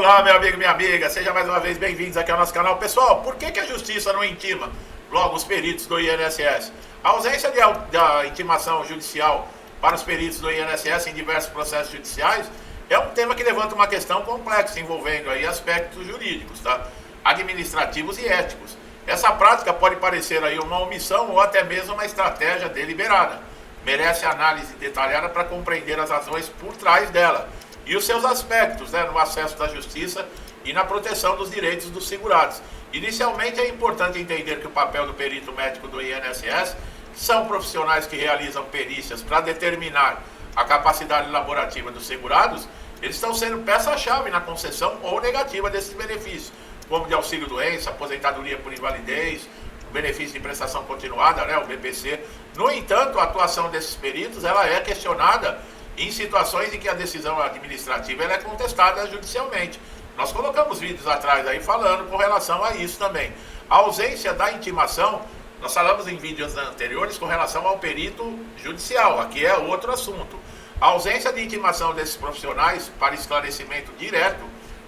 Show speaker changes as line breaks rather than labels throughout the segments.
Olá, meu amigo e minha amiga, sejam mais uma vez bem-vindos aqui ao nosso canal. Pessoal, por que a justiça não intima logo os peritos do INSS? A ausência da intimação judicial para os peritos do INSS em diversos processos judiciais é um tema que levanta uma questão complexa, envolvendo aí aspectos jurídicos, tá? Administrativos e éticos. Essa prática pode parecer aí uma omissão ou até mesmo uma estratégia deliberada. Merece análise detalhada para compreender as razões por trás dela e os seus aspectos, no acesso da justiça e na proteção dos direitos dos segurados. Inicialmente, é importante entender que o papel do perito médico do INSS são profissionais que realizam perícias para determinar a capacidade laborativa dos segurados. Eles estão sendo peça-chave na concessão ou negativa desses benefícios, como de auxílio-doença, aposentadoria por invalidez, o benefício de prestação continuada, o BPC. No entanto, a atuação desses peritos ela é questionada em situações em que a decisão administrativa ela é contestada judicialmente. Nós colocamos vídeos atrás aí falando com relação a isso também. A ausência da intimação, nós falamos em vídeos anteriores com relação ao perito judicial, aqui é outro assunto. A ausência de intimação desses profissionais para esclarecimento direto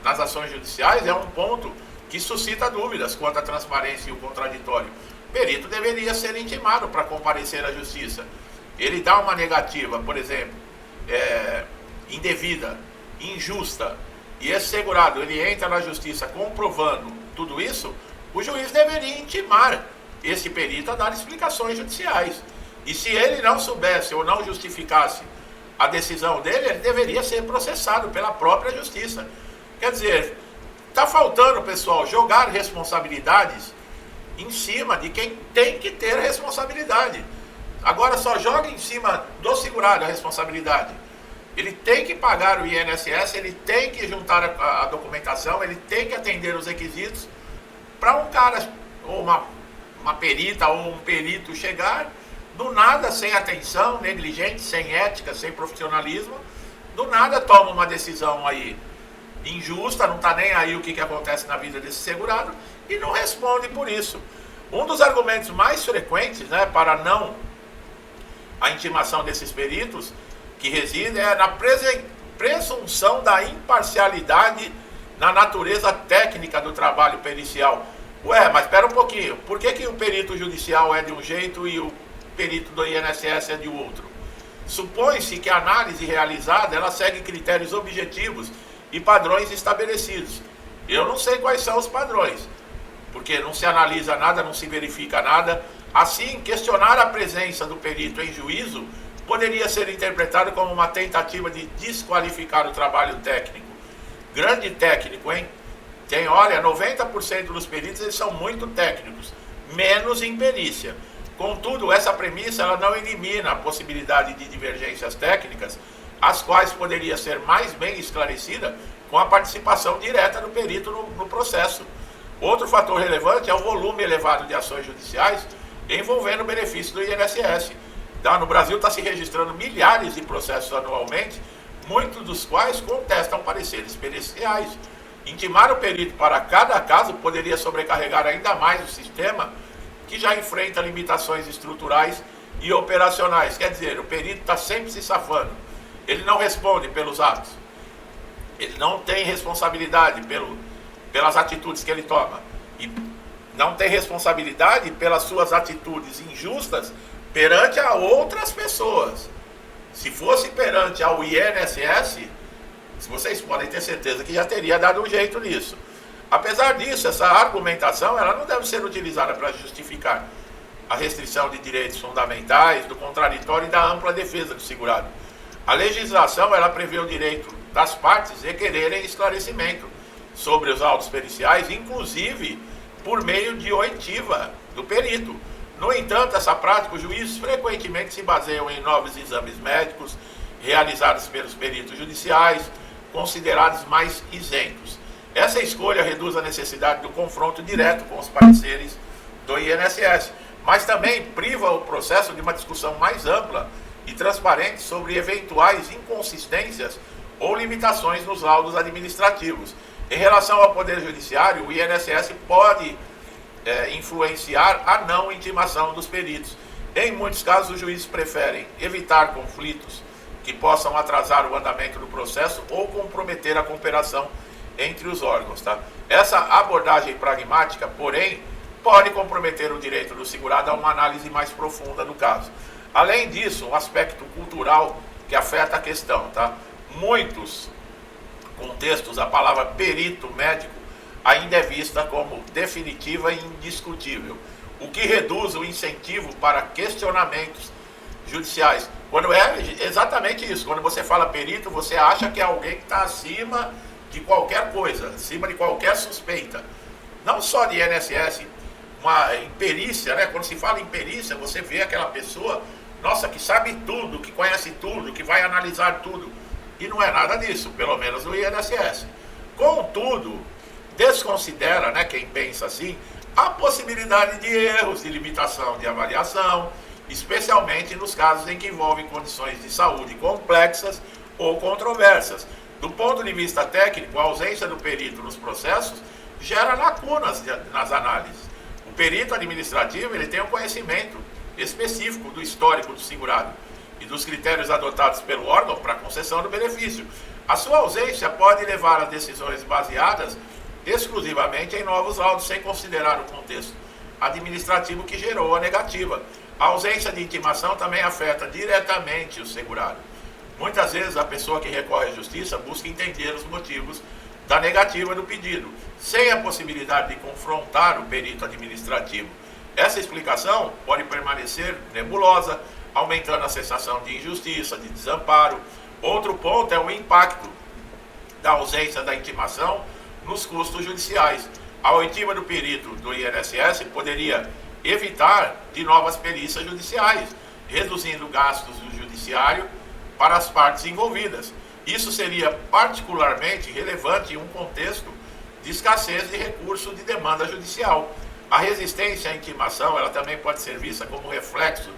nas ações judiciais é um ponto que suscita dúvidas quanto à transparência e o contraditório. O perito deveria ser intimado para comparecer à justiça. Ele dá uma negativa, por exemplo, indevida, injusta, e esse segurado ele entra na justiça comprovando tudo isso, o juiz deveria intimar esse perito a dar explicações judiciais. E se ele não soubesse ou não justificasse a decisão dele, ele deveria ser processado pela própria justiça. Quer dizer, está faltando, pessoal, jogar responsabilidades em cima de quem tem que ter responsabilidade. Agora só joga em cima do segurado a responsabilidade. Ele tem que pagar o INSS, ele tem que juntar a documentação, ele tem que atender os requisitos para um cara, ou uma perita ou um perito chegar, do nada, sem atenção, negligente, sem ética, sem profissionalismo, do nada toma uma decisão aí injusta, não está nem aí o que acontece na vida desse segurado e não responde por isso. Um dos argumentos mais frequentes para não a intimação desses peritos que residem é na presunção da imparcialidade na natureza técnica do trabalho pericial. Ué, mas espera um pouquinho, por que o perito judicial é de um jeito e o perito do INSS é de outro? Supõe-se que a análise realizada ela segue critérios objetivos e padrões estabelecidos. Eu não sei quais são os padrões, porque não se analisa nada, não se verifica nada. Assim, questionar a presença do perito em juízo poderia ser interpretado como uma tentativa de desqualificar o trabalho técnico. Grande técnico, hein? Tem, olha, 90% dos peritos eles são muito técnicos, menos em perícia. Contudo, essa premissa ela não elimina a possibilidade de divergências técnicas, as quais poderia ser mais bem esclarecida com a participação direta do perito no processo. Outro fator relevante é o volume elevado de ações judiciais envolvendo o benefício do INSS. No Brasil está se registrando milhares de processos anualmente, muitos dos quais contestam pareceres periciais. Intimar o perito para cada caso poderia sobrecarregar ainda mais o sistema, que já enfrenta limitações estruturais e operacionais. Quer dizer, o perito está sempre se safando. Ele não responde pelos atos. Ele não tem responsabilidade pelas atitudes que ele toma. E não tem responsabilidade pelas suas atitudes injustas perante a outras pessoas. Se fosse perante ao INSS, vocês podem ter certeza que já teria dado um jeito nisso. Apesar disso, essa argumentação ela não deve ser utilizada para justificar a restrição de direitos fundamentais, do contraditório e da ampla defesa do segurado. A legislação ela prevê o direito das partes requererem esclarecimento sobre os autos periciais, inclusive por meio de oitiva do perito. No entanto, essa prática, os juízes frequentemente se baseiam em novos exames médicos realizados pelos peritos judiciais, considerados mais isentos. Essa escolha reduz a necessidade do confronto direto com os pareceres do INSS, mas também priva o processo de uma discussão mais ampla e transparente sobre eventuais inconsistências ou limitações nos laudos administrativos. Em relação ao Poder Judiciário, o INSS pode influenciar a não intimação dos peritos. Em muitos casos, os juízes preferem evitar conflitos que possam atrasar o andamento do processo ou comprometer a cooperação entre os órgãos, tá? Essa abordagem pragmática, porém, pode comprometer o direito do segurado a uma análise mais profunda do caso. Além disso, um aspecto cultural que afeta a questão, tá? Muitos contextos, a palavra perito médico ainda é vista como definitiva e indiscutível, o que reduz o incentivo para questionamentos judiciais. Quando é exatamente isso, quando você fala perito, você acha que é alguém que está acima de qualquer coisa, acima de qualquer suspeita. Não só de INSS, uma imperícia, né? Quando se fala em perícia, você vê aquela pessoa, nossa, que sabe tudo, que conhece tudo, que vai analisar tudo. E não é nada disso, pelo menos no INSS. Contudo, desconsidera, né, quem pensa assim, a possibilidade de erros de limitação de avaliação, especialmente nos casos em que envolvem condições de saúde complexas ou controversas. Do ponto de vista técnico, a ausência do perito nos processos gera lacunas nas análises. O perito administrativo ele tem um conhecimento específico do histórico do segurado e dos critérios adotados pelo órgão para a concessão do benefício. A sua ausência pode levar a decisões baseadas exclusivamente em novos laudos, sem considerar o contexto administrativo que gerou a negativa. A ausência de intimação também afeta diretamente o segurado. Muitas vezes a pessoa que recorre à justiça busca entender os motivos da negativa do pedido, sem a possibilidade de confrontar o perito administrativo. Essa explicação pode permanecer nebulosa, aumentando a sensação de injustiça, de desamparo. Outro ponto é o impacto da ausência da intimação nos custos judiciais. A oitiva do perito do INSS poderia evitar de novas perícias judiciais, reduzindo gastos do judiciário para as partes envolvidas. Isso seria particularmente relevante em um contexto de escassez de recurso de demanda judicial. A resistência à intimação ela também pode ser vista como reflexo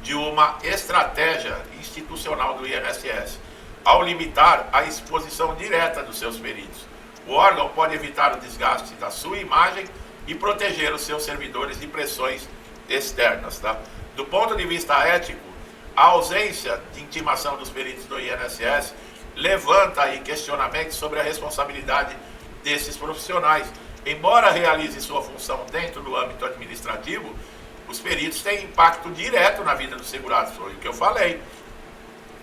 de uma estratégia institucional do INSS, ao limitar a exposição direta dos seus peritos. O órgão pode evitar o desgaste da sua imagem e proteger os seus servidores de pressões externas. Tá? Do ponto de vista ético, a ausência de intimação dos peritos do INSS levanta aí questionamentos sobre a responsabilidade desses profissionais. Embora realize sua função dentro do âmbito administrativo, os peritos têm impacto direto na vida dos segurados, foi o que eu falei.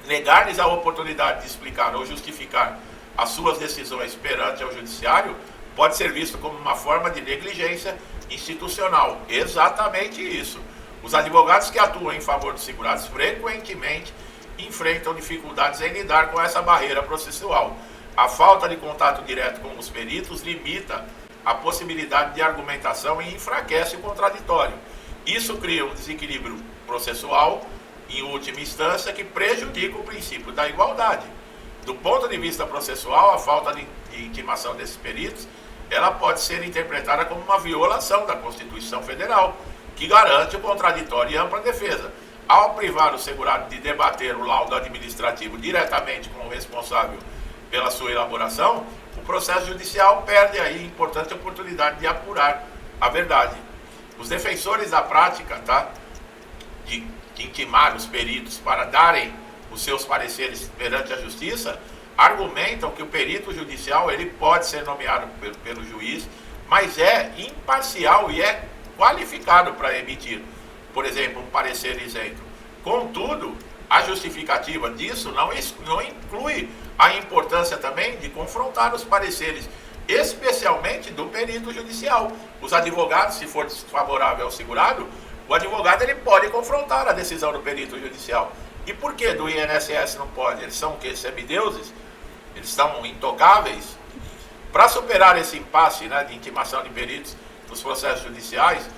Negar-lhes a oportunidade de explicar ou justificar as suas decisões perante ao judiciário pode ser visto como uma forma de negligência institucional. Exatamente isso. Os advogados que atuam em favor dos segurados frequentemente enfrentam dificuldades em lidar com essa barreira processual. A falta de contato direto com os peritos limita a possibilidade de argumentação e enfraquece o contraditório. Isso cria um desequilíbrio processual, em última instância, que prejudica o princípio da igualdade. Do ponto de vista processual, a falta de intimação desses peritos, ela pode ser interpretada como uma violação da Constituição Federal, que garante o contraditório e ampla defesa. Ao privar o segurado de debater o laudo administrativo diretamente com o responsável pela sua elaboração, o processo judicial perde aí importante oportunidade de apurar a verdade. Os defensores da prática, tá, de intimar os peritos para darem os seus pareceres perante a justiça, argumentam que o perito judicial ele pode ser nomeado pelo juiz, mas é imparcial e é qualificado para emitir, por exemplo, um parecer isento. Contudo, a justificativa disso não inclui a importância também de confrontar os pareceres, especialmente do perito judicial. Os advogados, se for desfavorável ao segurado, o advogado ele pode confrontar a decisão do perito judicial. E por que do INSS não pode? Eles são o quê? Semideuses? Eles são intocáveis? Para superar esse impasse, né, de intimação de peritos nos processos judiciais,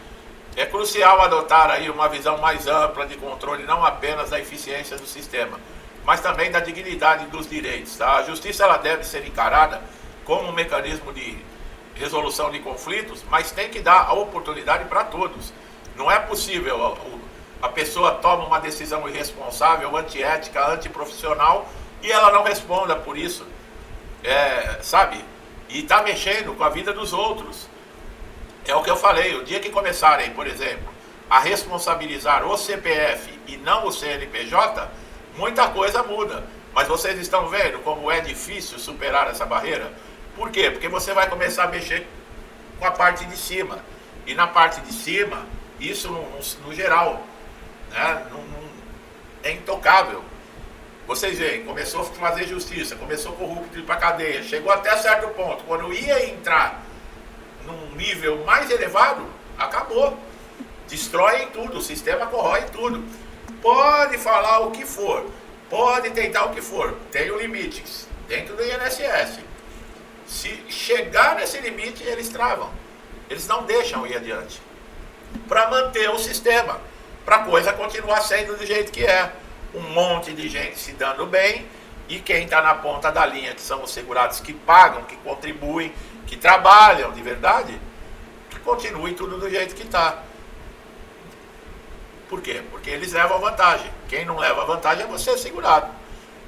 é crucial adotar aí uma visão mais ampla de controle, não apenas da eficiência do sistema, mas também da dignidade dos direitos. Tá? A justiça ela deve ser encarada como um mecanismo de resolução de conflitos, mas tem que dar a oportunidade para todos. Não é possível a pessoa toma uma decisão irresponsável, antiética, antiprofissional e ela não responda por isso, sabe? E está mexendo com a vida dos outros. É o que eu falei, o dia que começarem, por exemplo, a responsabilizar o CPF e não o CNPJ, muita coisa muda. Mas vocês estão vendo como é difícil superar essa barreira? Por quê? Porque você vai começar a mexer com a parte de cima. E na parte de cima, isso no geral, né, é intocável. Vocês veem, começou a fazer justiça, começou corrupto ir para cadeia, chegou até certo ponto. Quando ia entrar num nível mais elevado, acabou. Destroem tudo, o sistema corrói tudo. Pode falar o que for, pode tentar o que for, tem um limite dentro do INSS. Se chegar nesse limite, eles travam. Eles não deixam ir adiante. Para manter o sistema, para a coisa continuar sendo do jeito que é. Um monte de gente se dando bem, e quem está na ponta da linha, que são os segurados que pagam, que contribuem, que trabalham de verdade, que continue tudo do jeito que está. Por quê? Porque eles levam vantagem. Quem não leva vantagem é você, segurado,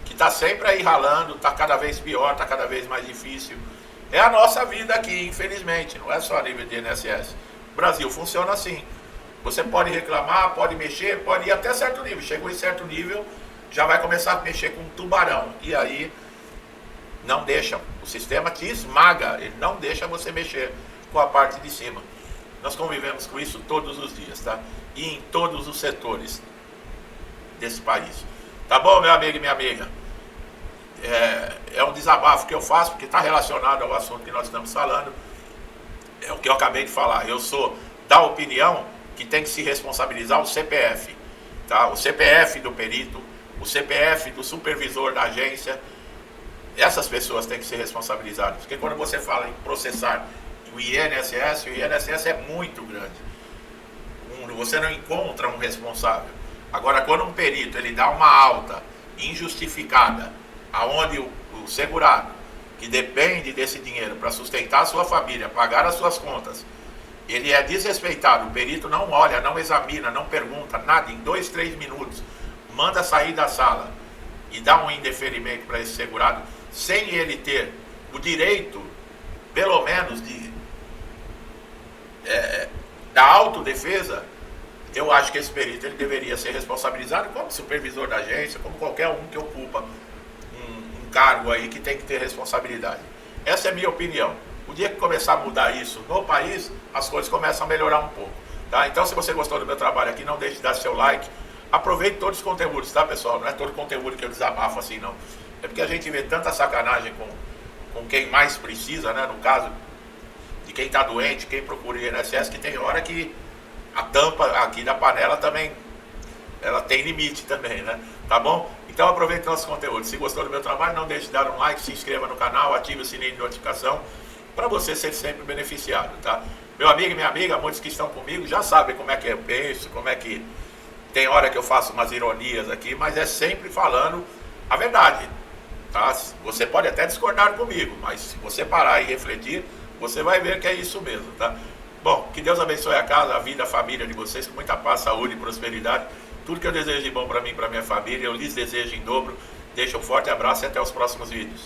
que está sempre aí ralando, está cada vez pior, está cada vez mais difícil. É a nossa vida aqui, infelizmente, não é só a nível de INSS. O Brasil funciona assim. Você pode reclamar, pode mexer, pode ir até certo nível. Chegou em certo nível, já vai começar a mexer com um tubarão. E aí, não deixa. O sistema te esmaga, ele não deixa você mexer com a parte de cima. Nós convivemos com isso todos os dias, tá? E em todos os setores desse país. Tá bom, meu amigo e minha amiga? É um desabafo que eu faço, porque está relacionado ao assunto que nós estamos falando. É o que eu acabei de falar. Eu sou da opinião que tem que se responsabilizar o CPF, tá? O CPF do perito, o CPF do supervisor da agência. Essas pessoas têm que ser responsabilizadas, porque quando você fala em processar o INSS é muito grande. Você não encontra um responsável. Agora, quando um perito ele dá uma alta injustificada, aonde o segurado, que depende desse dinheiro para sustentar a sua família, pagar as suas contas, ele é desrespeitado, o perito não olha, não examina, não pergunta, nada, em 2, 3 minutos, manda sair da sala e dá um indeferimento para esse segurado, sem ele ter o direito, pelo menos, da autodefesa. Eu acho que esse perito ele deveria ser responsabilizado como supervisor da agência, como qualquer um que ocupa um cargo aí que tem que ter responsabilidade. Essa é a minha opinião. O dia que começar a mudar isso no país, as coisas começam a melhorar um pouco, tá? Então, se você gostou do meu trabalho aqui, não deixe de dar seu like. Aproveite todos os conteúdos, tá, pessoal? Não é todo conteúdo que eu desabafo assim, não. É porque a gente vê tanta sacanagem com quem mais precisa, né? No caso de quem está doente, quem procura o INSS, que tem hora que a tampa aqui da panela também, ela tem limite também, né? Tá bom? Então aproveite nossos conteúdos. Se gostou do meu trabalho, não deixe de dar um like, se inscreva no canal, ative o sininho de notificação, para você ser sempre beneficiado, tá? Meu amigo e minha amiga, muitos que estão comigo já sabem como é que eu penso, como é que... Tem hora que eu faço umas ironias aqui, mas é sempre falando a verdade, tá? Você pode até discordar comigo, mas se você parar e refletir, você vai ver que é isso mesmo, tá? Bom, que Deus abençoe a casa, a vida, a família de vocês, com muita paz, saúde e prosperidade. Tudo que eu desejo de bom para mim e para minha família, eu lhes desejo em dobro. Deixo um forte abraço e até os próximos vídeos.